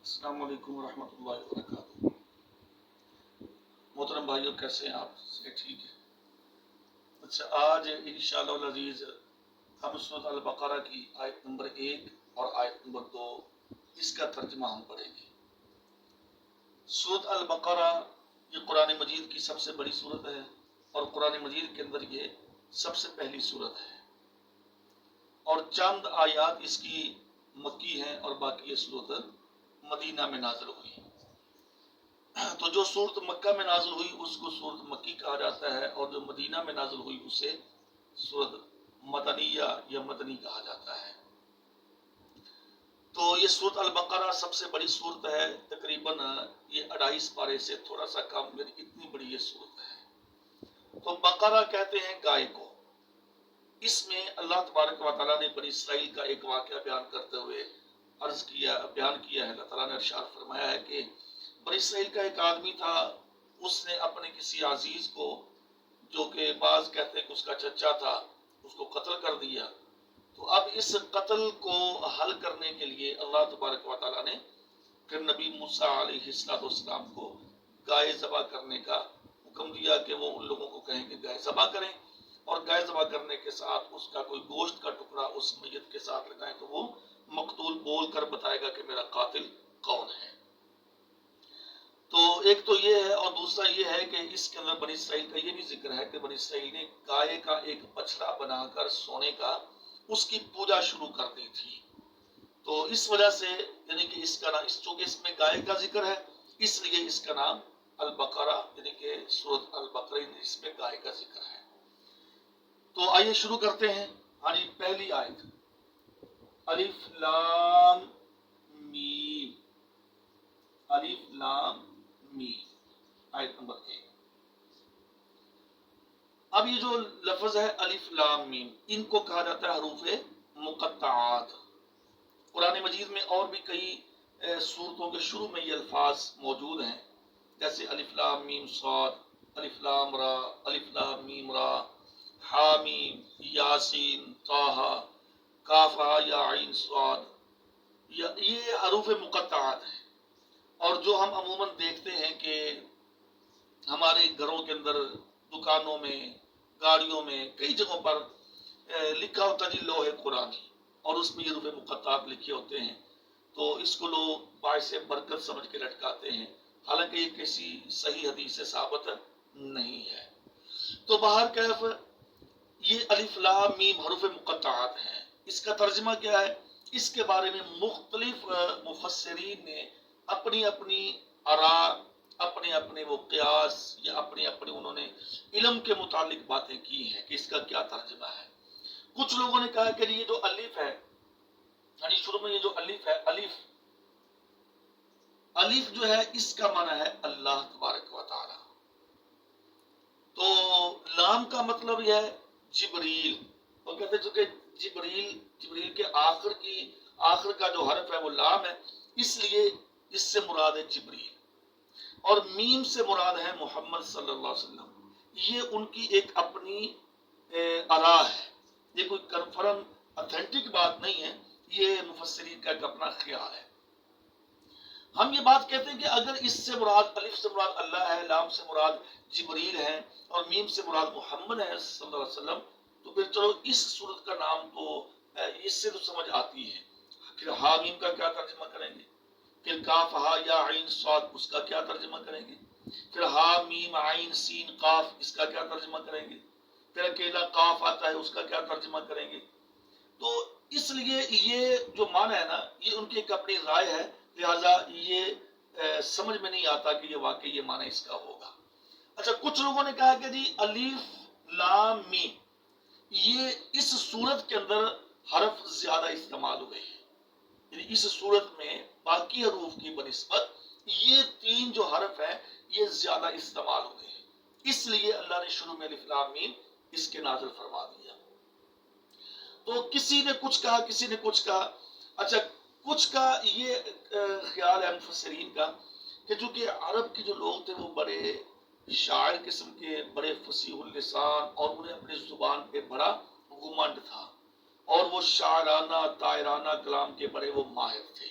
السلام علیکم ورحمۃ اللہ وبرکاتہ۔ محترم بھائیوں، کیسے ہیں آپ؟ سے ٹھیک ہے؟ اچھا، آج انشاءاللہ العزیز ہم سورۃ البقرہ کی آیت نمبر 1 اور آیت نمبر 2 اس کا ترجمہ ہم پڑھیں گے۔ سورۃ البقرہ یہ قرآن مجید کی سب سے بڑی سورت ہے اور قرآن مجید کے اندر یہ سب سے پہلی سورت ہے، اور چند آیات اس کی مکی ہیں اور باقی یہ سورت مدینہ میں نازل ہوئی۔ تو جو سورت مکہ میں نازل ہوئی اس کو سورت مکی کہا جاتا ہے، اور جو مدینہ میں نازل ہوئی اسے سورت مدنیہ یا مدنی کہا جاتا ہے۔ تو یہ سورت البقرہ سب سے بڑی سورت ہے، تقریباً یہ 28 پارے سے تھوڑا سا کم، یعنی اتنی بڑی یہ سورت ہے۔ تو بقرہ کہتے ہیں گائے کو۔ اس میں اللہ تبارک و تعالیٰ نے بنی اسرائیل کا ایک واقعہ بیان کرتے ہوئے بیان کیا ہے۔ اللہ تعالیٰ نے ارشاد فرمایا ہے کہ بنی اسرائیل کا ایک آدمی تھا، اس نے اپنے کسی عزیز کو، جو کہ بعض کہتے ہیں کہ اس کا چچا تھا، اس کو قتل کر دیا۔ تو اب اس قتل کو حل کرنے کے لیے اللہ تبارک و تعالیٰ نے پھر نبی موسیٰ علیہ السلام کو گائے ذبح کرنے کا حکم دیا کہ وہ ان لوگوں کو کہیں کہ گائے ذبح کریں، اور گائے ذبح کرنے کے ساتھ اس کا کوئی گوشت کا ٹکڑا اس میت کے ساتھ لگائیں تو وہ مقتول بول کر بتائے گا کہ میرا قاتل کون ہے۔ تو ایک تو یہ ہے، اور دوسرا یہ ہے کہ اس کے اندر بنی اسرائیل کا یہ بھی ذکر ہے کہ بنی اسرائیل نے گائے کا ایک بچڑا بنا کر سونے کا اس کی پوجا شروع کر دی تھی۔ تو اس وجہ سے یعنی کہ اس کا نام، چونکہ اس میں گائے کا ذکر ہے اس لیے اس کا نام البقرہ یعنی کہ سورۃ البقرہ، اس میں گائے کا ذکر ہے۔ تو آئیے شروع کرتے ہیں۔ ہاں جی، پہلی آیت الف لام میم، الف لام میم، آیت نمبر 1۔ اب یہ جو لفظ ہے الف لام میم، ان کو کہا جاتا ہے حروف مقطعات۔ قرآن مجید میں اور بھی کئی سورتوں کے شروع میں یہ الفاظ موجود ہیں، جیسے الف لام میم صاد، الف لام را، الف لام میم را، حامیم، یاسین، طٰہٰ، کاف ہا یا عین صاد، یہ حروف مقطعات ہیں۔ اور جو ہم عموماً دیکھتے ہیں کہ ہمارے گھروں کے اندر، دکانوں میں، گاڑیوں میں، کئی جگہوں پر لکھا ہوتا ہے لوح قرآنی، اور اس میں یہ حروف مقطعات لکھے ہوتے ہیں۔ تو اس کو لوگ باعث برکت سمجھ کے لٹکاتے ہیں، حالانکہ یہ کسی صحیح حدیث سے ثابت نہیں ہے۔ تو بہرکیف یہ الف لام میم حروف مقطعات ہیں۔ اس کا ترجمہ کیا ہے؟ اس کے بارے میں مختلف مفسرین نے اپنی اپنی آراء، اپنے اپنے وہ قیاس یا اپنے اپنے انہوں نے علم کے متعلق باتیں کی ہیں کہ اس کا کیا ترجمہ ہے۔ کچھ لوگوں نے کہا کہ یہ جو الف ہے، یعنی شروع میں یہ جو الف ہے، الف جو ہے اس کا معنی ہے اللہ تبارک و تعالی۔ تو لام کا مطلب یہ ہے جبریل، وہ کہتے ہیں کہ جبریل کے آخر کا جو حرف ہے وہ لام ہے، اس لیے اس سے مراد ہے جبریل۔ اور میم سے مراد ہے محمد صلی اللہ علیہ وسلم۔ یہ ان کی ایک اپنی آراء ہے، یہ کوئی کنفرم اتھینٹک بات نہیں ہے، یہ مفسرین کا ایک اپنا خیال ہے۔ ہم یہ بات کہتے ہیں کہ اگر اس سے مراد، الف سے مراد اللہ ہے، لام سے مراد جبریل ہے، اور میم سے مراد محمد ہے صلی اللہ علیہ وسلم، تو پھر چلو اس سورت کا نام تو اس سے تو سمجھ آتی ہے۔ پھر ہا میم کا کیا ترجمہ کریں گے؟ پھر کاف ہا یا عین صاد، اس کا کیا ترجمہ کریں گے؟ پھر ہا میم عین سین قاف، اس کا کیا ترجمہ کریں گے؟ پھر اکیلا قاف آتا ہے، اس کا کیا ترجمہ کریں گے؟ تو اس لیے یہ جو معنی ہے نا، یہ ان کی ایک اپنی رائے ہے، لہٰذا یہ سمجھ میں نہیں آتا کہ یہ واقعی یہ معنی اس کا ہوگا۔ اچھا، کچھ لوگوں نے کہا کہ جی الف لام میم یہ اس صورت کے اندر حرف زیادہ استعمال ہوئے ہیں، یعنی اس صورت میں باقی حروف کی بنسبت یہ 3 جو حرف ہیں یہ زیادہ استعمال ہوئے ہیں، اس لیے اللہ نے شروع میں الف لام میم اس کے نازل فرما دیا۔ تو کسی نے کچھ کہا، کسی نے کچھ کہا۔ اچھا، کچھ کا یہ خیال ہے مفسرین کا کہ چونکہ عرب کے جو لوگ تھے وہ بڑے شاعر قسم کے، بڑے فصیح اللسان، اور انہیں اپنی زبان پہ بڑا گھمنڈ تھا، اور وہ شاعرانہ طائرانہ کلام کے بڑے وہ ماہر تھے،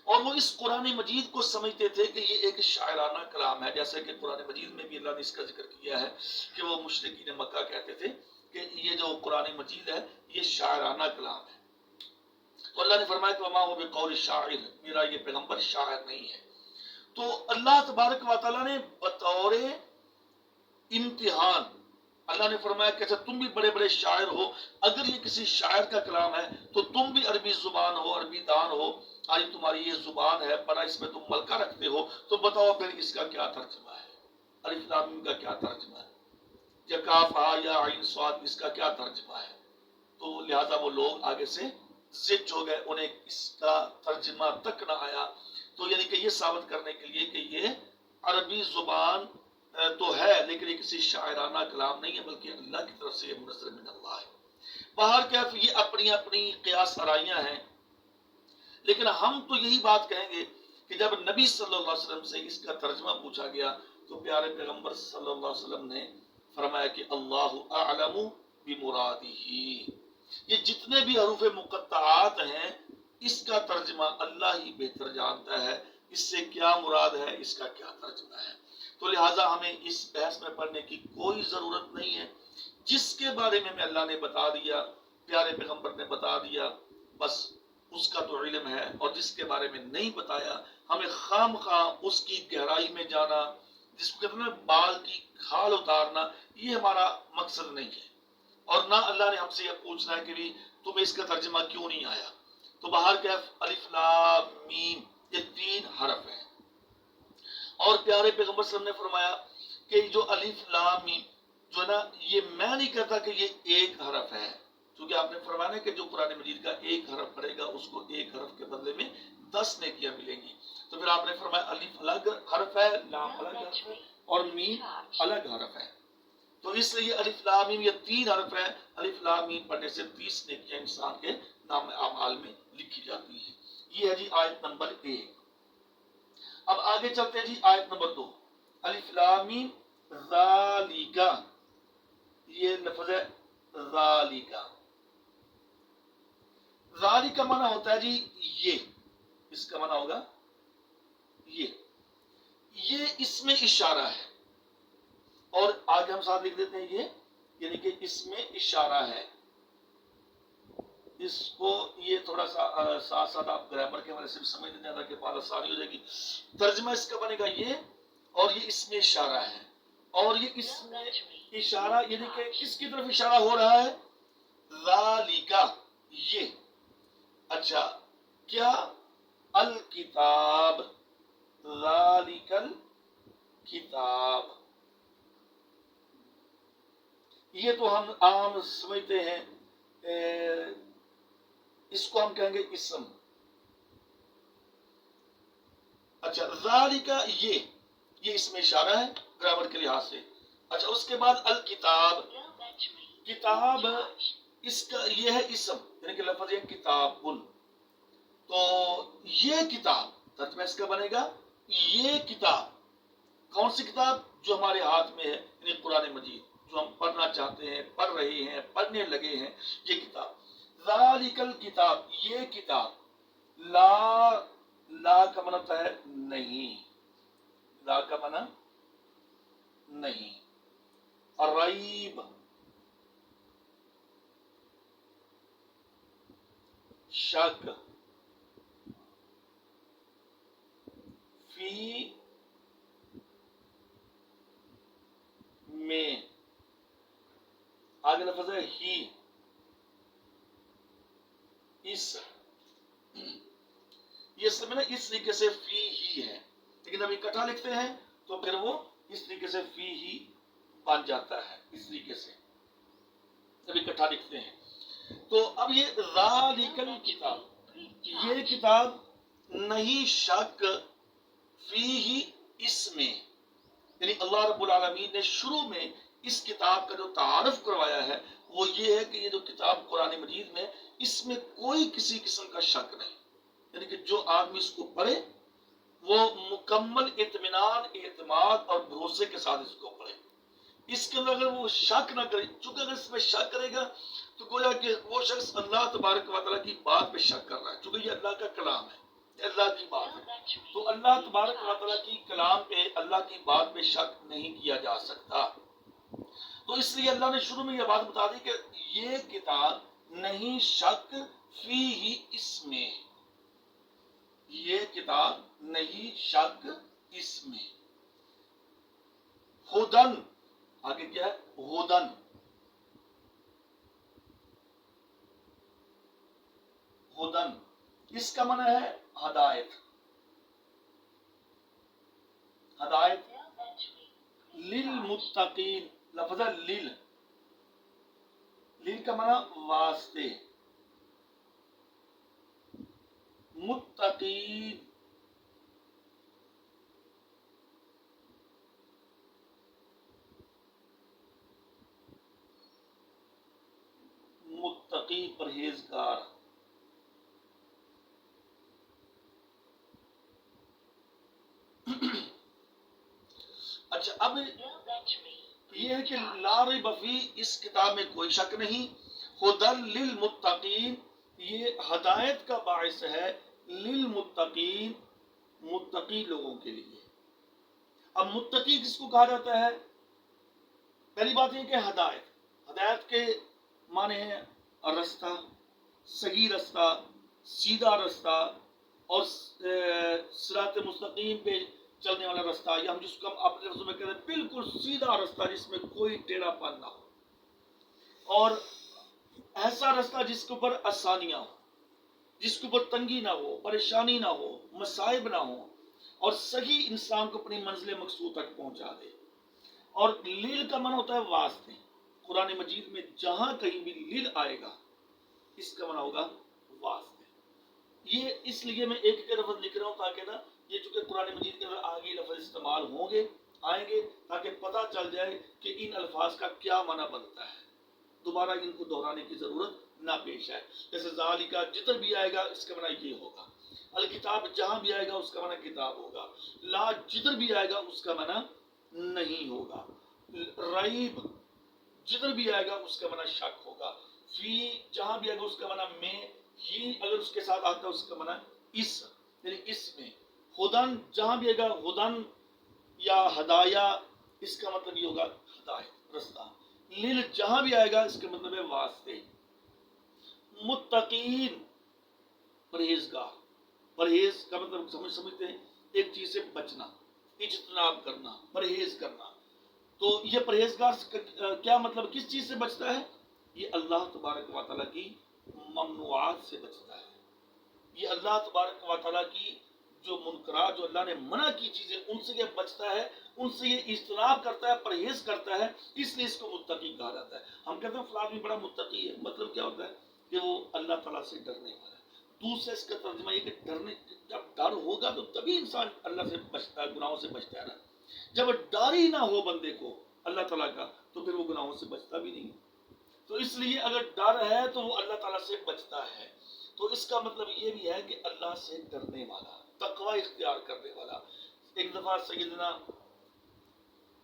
اور وہ اس قرآن مجید کو سمجھتے تھے کہ یہ ایک شاعرانہ کلام ہے، جیسا کہ قرآن مجید میں بھی اللہ نے اس کا ذکر کیا ہے کہ وہ مشرکین مکہ کہتے تھے کہ یہ جو قرآن مجید ہے یہ شاعرانہ کلام ہے۔ تو اللہ نے فرمایا کہ وما هو بقول شاعر، میرا یہ پیغمبر شاعر نہیں ہے۔ تو اللہ تبارک و تعالیٰ نے بطور امتحان اللہ نے فرمایا کہ اچھا تم بھی بڑے بڑے شاعر ہو، اگر یہ کسی شاعر کا کلام ہے تو تم بھی عربی زبان ہو، عربی دان ہو، آج تمہاری یہ زبان ہے، بڑا اس میں تم ملکہ رکھتے ہو، تو بتاؤ پھر اس کا کیا ترجمہ ہے، الف لام میم کا کیا ترجمہ ہے، یا کاف ہا یا عین صاد اس کا کیا ترجمہ ہے۔ تو لہذا وہ لوگ آگے سے زج ہو گئے، انہیں اس کا ترجمہ تک نہ آیا۔ تو یعنی کہ یہ ثابت کرنے کے لیے کہ یہ عربی زبان تو ہے لیکن یہ کسی شاعرانہ کلام نہیں ہے، بلکہ اللہ کی طرف سے یہ منزل من اللہ ہے۔ باہر کیف یہ اپنی اپنی قیاس آرائیاں ہیں، لیکن ہم تو یہی بات کہیں گے کہ جب نبی صلی اللہ علیہ وسلم سے اس کا ترجمہ پوچھا گیا تو پیارے پیغمبر صلی اللہ علیہ وسلم نے فرمایا کہ اللہ اعلم بمرادہ، یہ جتنے بھی حروف مقطعات ہیں اس کا ترجمہ اللہ ہی بہتر جانتا ہے، اس سے کیا مراد ہے، اس کا کیا ترجمہ ہے۔ تو لہٰذا ہمیں اس بحث میں پڑھنے کی کوئی ضرورت نہیں ہے، جس کے بارے میں اللہ نے بتا دیا، پیارے پیغمبر نے بتا دیا، بس اس کا تو علم ہے، اور جس کے بارے میں نہیں بتایا ہمیں خام خواہ اس کی گہرائی میں جانا، جس کو کہتے ہیں بال کی کھال اتارنا، یہ ہمارا مقصد نہیں ہے۔ اور نہ اللہ نے ہم سے یہ پوچھنا ہے کہ بھی تمہیں اس کا ترجمہ کیوں نہیں آیا۔ تو باہر کیف الف لام میم یہ 3 حرف ہیں، اور پیارے پیغمبر صلی اللہ علیہ وسلم نے فرمایا کہ جو الف لام میم جو ہے نا، یہ میں نہیں کہتا کہ یہ ایک حرف ہے، کیونکہ آپ نے فرمایا کہ جو قرآن مجید کا ایک حرف پڑھے گا اس کو ایک حرف کے بدلے میں 10 نیکیاں ملیں گی۔ تو پھر آپ نے فرمایا الف الگ حرف ہے، لام الگ حرف ہے، اور میم الگ حرف ہے۔ تو اس لیے الف لام میم یہ 3 حرف ہے، الف لام میم پڑھنے سے 30 نیکیاں انسان کے نام اعمال میں لکھی جاتی ہیں۔ یہ ہے جی آیت نمبر 1۔ اب آگے چلتے ہیں جی آیت نمبر 2۔ الف لام میم ذالک، یہ لفظ ہے ذالک۔ ذالک کا معنی ہوتا ہے جی یہ، اس کا معنی ہوگا یہ اس میں اشارہ ہے، اور آگے ہم ساتھ لکھ دیتے ہیں یہ، یعنی کہ اس میں اشارہ ہے۔ اس کو یہ تھوڑا سا ساتھ ساتھ آپ گرامر کے حوالے سے بھی سمجھ لیتے ہیں تاکہ بات آسانی ہو جائے گی۔ ترجمہ اس کا بنے گا یہ، اور یہ اس میں اشارہ ہے، اور یہ اس میں اشارہ یعنی کہ کس کی طرف اشارہ ہو رہا ہے؟ ذالک یہ۔ اچھا کیا؟ الکتاب، ذالک الکتاب، یہ تو ہم عام سمجھتے ہیں، اس کو ہم کہیں گے اسم۔ اچھا ذالک یہ اس میں اشارہ ہے گرامر کے لحاظ سے۔ اچھا اس کے بعد الکتاب، کتاب اس کا یہ ہے اسم، یعنی کہ لفظ ہے کتاب۔ تو یہ کتاب ترجمہ اس کا بنے گا یہ کتاب، کون سی کتاب؟ جو ہمارے ہاتھ میں ہے، یعنی قرآن مجید، جو ہم پڑھنا چاہتے ہیں، پڑھ رہے ہیں، پڑھنے لگے ہیں، یہ کتاب۔ ذالک الکتاب یہ کتاب، لا کا معنی ہوتا ہے نہیں، لا کا معنی نہیں، الریب شک، فی میں، آگے لفظ ہے ہی، اس، یہ اصل میں نا اس طریقے سے فی ہی ہے، لیکن اب اکٹھا لکھتے ہیں تو پھر وہ اس طریقے سے فی ہی بن جاتا ہے، اس طریقے سے جب اکٹھا لکھتے ہیں۔ تو اب یہ ذالک الکتاب یہ کتاب نہیں شک، فی ہی اس میں، یعنی اللہ رب العالمین نے شروع میں اس کتاب کا جو تعارف کروایا ہے وہ یہ ہے کہ یہ جو کتاب قرآن مجید میں، اس میں کوئی کسی قسم کا شک نہیں، یعنی کہ جو آدمی اس کو پڑھے وہ مکمل اطمینان، اعتماد اور بھروسے کے ساتھ اس کو پڑھے۔ اس کے اندر اگر وہ شک نہ کرے، چونکہ اگر اس میں شک کرے گا تو گویا کہ وہ شخص اللہ تبارک و تعالیٰ کی بات پہ شک کر رہا ہے، چونکہ یہ اللہ کا کلام ہے، اللہ کی بات ہے، تو اللہ تبارک و تعالیٰ کی کلام پہ، اللہ کی بات پہ شک نہیں کیا جا سکتا۔ تو اس لیے اللہ نے شروع میں یہ بات بتا دی کہ یہ کتاب نہیں شک فی ہی اس میں، یہ کتاب نہیں شک اس میں۔ ہدن، آگے کیا ہے؟ ہدن، ہدن اس کا معنی ہے ہدایت، ہدایت للمتقین، لفظ لل، لل کا معنی واسطے، متقین متقی پرہیزگار۔ اچھا، اب یہ ہے کہ لا ریب فی، اس کتاب میں کوئی شک نہیں، ہدی للمتقین، یہ ہدایت کا باعث ہے، للمتقین، متقی لوگوں کے لیے۔ اب متقی کس کو کہا جاتا ہے؟ پہلی بات یہ کہ ہدایت، ہدایت کے معنی ہے رستہ، صحیح رستہ، سیدھا رستہ، اور صراط مستقیم پہ چلنے والا رستہ، یا ہم جس کو ہم اپنے لفظوں میں کہتے ہیں بالکل سیدھا رستہ جس میں کوئی ٹیڑھا پن نہ ہو، اور ایسا رستہ جس کے اوپر آسانیاں ہو، جس کے اوپر تنگی نہ ہو، پریشانی نہ ہو، مصائب نہ ہو، اور صحیح انسان کو اپنی منزل مقصود تک پہنچا دے۔ اور لیل کا معنی ہوتا ہے واسطے، قرآن مجید میں جہاں کہیں بھی لیل آئے گا اس کا معنی ہوگا واسطے۔ یہ اس لیے میں ایک ایک لفظ لکھ رہا ہوں تاکہ نا یہ چونکہ قرآن مجید کے اندر آگے لفظ استعمال ہوں گے، آئیں گے، تاکہ پتہ چل جائے کہ ان الفاظ کا کیا معنی بنتا ہے، دوبارہ ان کو دہرانے کی ضرورت نہ پیش آئے۔ جیسے ذالکا جدھر بھی آئے گا اس کا معنی یہ ہوگا، الکتاب جہاں بھی آئے گا اس کا معنی کتاب ہوگا، لا جدھر بھی آئے گا اس کا معنی نہیں ہوگا، ریب جدھر بھی آئے گا اس کا معنی شک ہوگا، فی جہاں بھی آئے گا اس کا معنی میں، ہی اگر اس کے ساتھ آتا ہے اس کا معنی اس، یعنی اس میں، ہدن جہاں بھی آئے گا ہدن یا ہدایا، اس کا مطلب یہ ہوگا ہدایت، رستہ، لیل جہاں بھی آئے گا اس کا مطلب ہے واسطے، متقین پرہیزگار، پرہیز کا مطلب سمجھتے ہیں ایک چیز سے بچنا، اجتناب کرنا، پرہیز کرنا۔ تو یہ پرہیزگار کیا مطلب کس چیز سے بچتا ہے؟ یہ اللہ تبارک و تعالیٰ کی ممنوعات سے بچتا ہے، یہ اللہ تبارک و تعالیٰ کی جو منکرات، جو اللہ نے منع کی چیزیں، ان سے یہ بچتا ہے، ان سے یہ اجتناب کرتا ہے، پرہیز کرتا ہے، اس لیے اس کو متقی کہا جاتا ہے۔ ہم کہتے ہیں فلاں بھی بڑا متقی ہے، مطلب کیا ہوتا ہے کہ وہ اللہ تعالیٰ سے ڈرنے والا ہے۔ دوسرے اس کا ترجمہ یہ کہ ڈرنے، جب ڈر ہوگا تو تبھی انسان اللہ سے بچتا ہے، گناہوں سے بچتا ہے نا۔ جب ڈر ہی نہ ہو بندے کو اللہ تعالیٰ کا تو پھر وہ گناہوں سے بچتا بھی نہیں۔ تو اس لیے اگر ڈر ہے تو وہ اللہ تعالیٰ سے بچتا ہے، تو اس کا مطلب یہ بھی ہے کہ اللہ سے ڈرنے والا، تقوی اختیار کرنے والا۔ ایک دفعہ سیدنا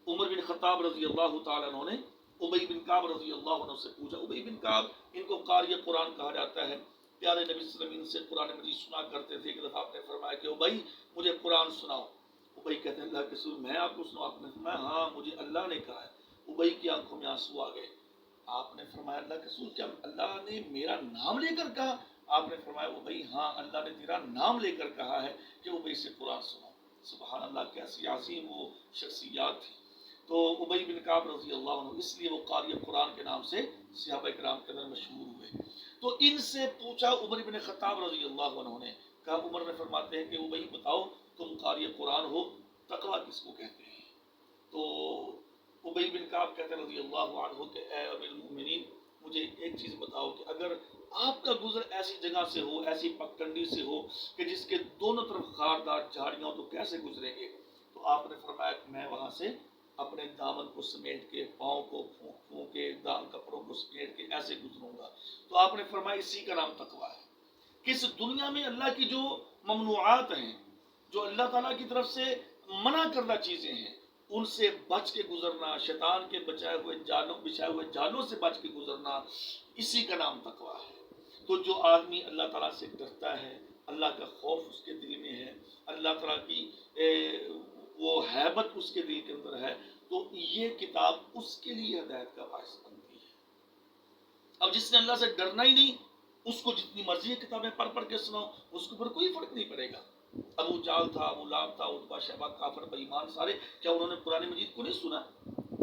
عمر بن خطاب رضی اللہ تعالیٰ عنہ نے ابی بن کعب رضی اللہ عنہ سے پوچھا۔ ابی بن کعب ان کو قاری قرآن کہا جاتا ہے، پیارے نبی صلی اللہ علیہ وسلم سے قرآن مجید سنا کرتے تھے۔ ایک دفعہ آپ نے فرمایا کہ ابی مجھے قرآن سناؤ۔ ابی کہتے ہیں اللہ کے رسول میں آپ کو سناؤں؟ آپ نے فرمایا ہاں مجھے اللہ نے کہا ہے۔ ابی کی آنکھوں میں آنسو آ گئے۔ آپ نے فرمایا اللہ کے رسول کیا اللہ نے میرا نام لے کر کہا؟ آپ نے فرمایا ابی ہاں اللہ نے تیرا نام لے کر کہا ہے کہ ابی سے قرآن سنو۔ سبحان اللہ، کیسی عظیم وہ شخصیات تھی۔ تو ابی بن کعب رضی اللہ عنہ اس لیے وہ قاری قرآن کے نام سے صحابہ کرام کے اندر مشہور ہوئے۔ تو ان سے پوچھا عمر بن خطاب رضی اللہ عنہ نے کہا، عمر نے فرماتے ہیں کہ ابی بتاؤ تم قاری قرآن ہو، تقویٰ کس کو کہتے ہیں؟ تو ابی بن کعب کہتے ہیں رضی اللہ عنہ کہ اے امیر المؤمنین مجھے ایک چیز بتاؤ کہ اگر آپ کا گزر ایسی جگہ سے ہو، ایسی پگڈنڈی سے ہو کہ جس کے دونوں طرف خاردار جھاڑیاں ہو تو کیسے گزریں گے؟ تو آپ نے فرمایا کہ میں وہاں سے اپنے دامن کو سمیٹ کے، پاؤں کو پھونک کے، کپڑوں کو سمیٹ کے ایسے گزروں گا۔ تو آپ نے فرمایا اسی کا نام تقویٰ ہے کہ اس دنیا میں اللہ کی جو ممنوعات ہیں، جو اللہ تعالیٰ کی طرف سے منع کردہ چیزیں ہیں، ان سے بچ کے گزرنا، شیطان کے بچائے ہوئے جالوں سے بچ کے گزرنا، اسی کا نام تقویٰ ہے۔ تو جو آدمی اللہ تعالیٰ سے ڈرتا ہے، اللہ کا خوف اس کے دل میں ہے، اللہ تعالیٰ کی وہ ہیبت اس کے دل کے اندر ہے، تو یہ کتاب اس کے لیے ہدایت کا باعث بنتی ہے۔ اب جس نے اللہ سے ڈرنا ہی نہیں، اس کو جتنی مرضی کتابیں پڑھ پڑھ کے سناؤ، اس کے اوپر کوئی فرق نہیں پڑے گا۔ ابو جال تھا، ابو لہب تھا، عتبہ شیبہ کافر بے ایمان سارے، کیا انہوں نے قرآن مجید کو نہیں سنا؟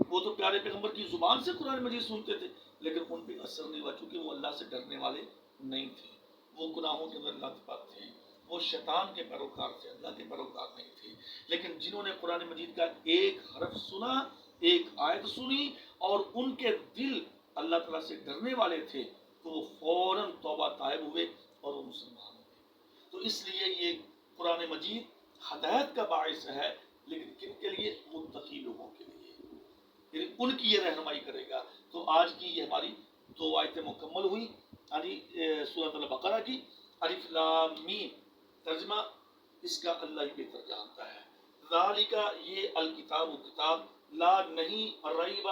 وہ تو پیارے پیغمبر کی زبان سے قرآن مجید سنتے تھے، لیکن ان پہ اثر نہیں ہوا، چونکہ وہ اللہ سے ڈرنے والے نہیں تھے، وہ گناہوں کے اندر لت پت تھے، وہ شیطان کے پیروکار تھے، اللہ کے پیروکار نہیں تھے۔ لیکن جنہوں نے قرآن مجید کا ایک حرف سنا، ایک آیت سنی، اور ان کے دل اللہ تعالیٰ سے ڈرنے والے تھے، تو وہ فوراً توبہ طائب ہوئے اور وہ مسلمان ہوئے۔ تو اس لیے یہ قرآن مجید ہدایت کا باعث ہے، لیکن کن کے لیے؟ متقی لوگوں کے لیے، یعنی ان کی یہ رہنمائی کرے گا۔ تو آج کی یہ ہماری 2 آیتیں مکمل ہوئی، یعنی سورۃ البقرہ کی۔ الف لام میم ترجمہ اس کا اللہ ہی بہتر جانتا ہے۔ ذالک یہ الکتاب و کتاب، لا نہیں ریب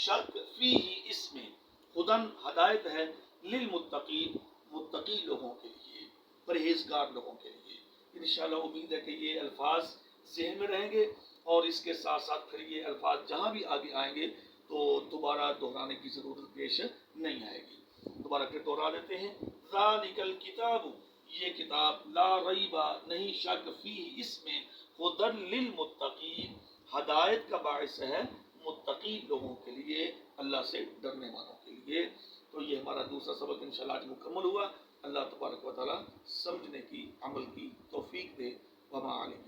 شک فیہ اس میں، ہدن ہدایت ہے، للمتقین متقی لوگوں کے لیے، پرہیزگار لوگوں کے لیے۔ انشاءاللہ امید ہے کہ یہ الفاظ ذہن میں رہیں گے، اور اس کے ساتھ ساتھ پھر یہ الفاظ جہاں بھی آگے آئیں گے تو دوبارہ دہرانے کی ضرورت پیش نہیں آئے گی۔ دوبارہ پھر دوہرا دیتے ہیں، ذالک الکتاب یہ کتاب، لا ریبہ نہیں شک فیہ اس میں، ہدن للمتقین ہدایت کا باعث ہے متقی لوگوں کے لیے، اللہ سے ڈرنے والوں کے لیے۔ تو یہ ہمارا دوسرا سبق انشاءاللہ آج مکمل ہوا۔ اللہ تبارک و تعالی سمجھنے کی، عمل کی توفیق دے۔ وما علیہ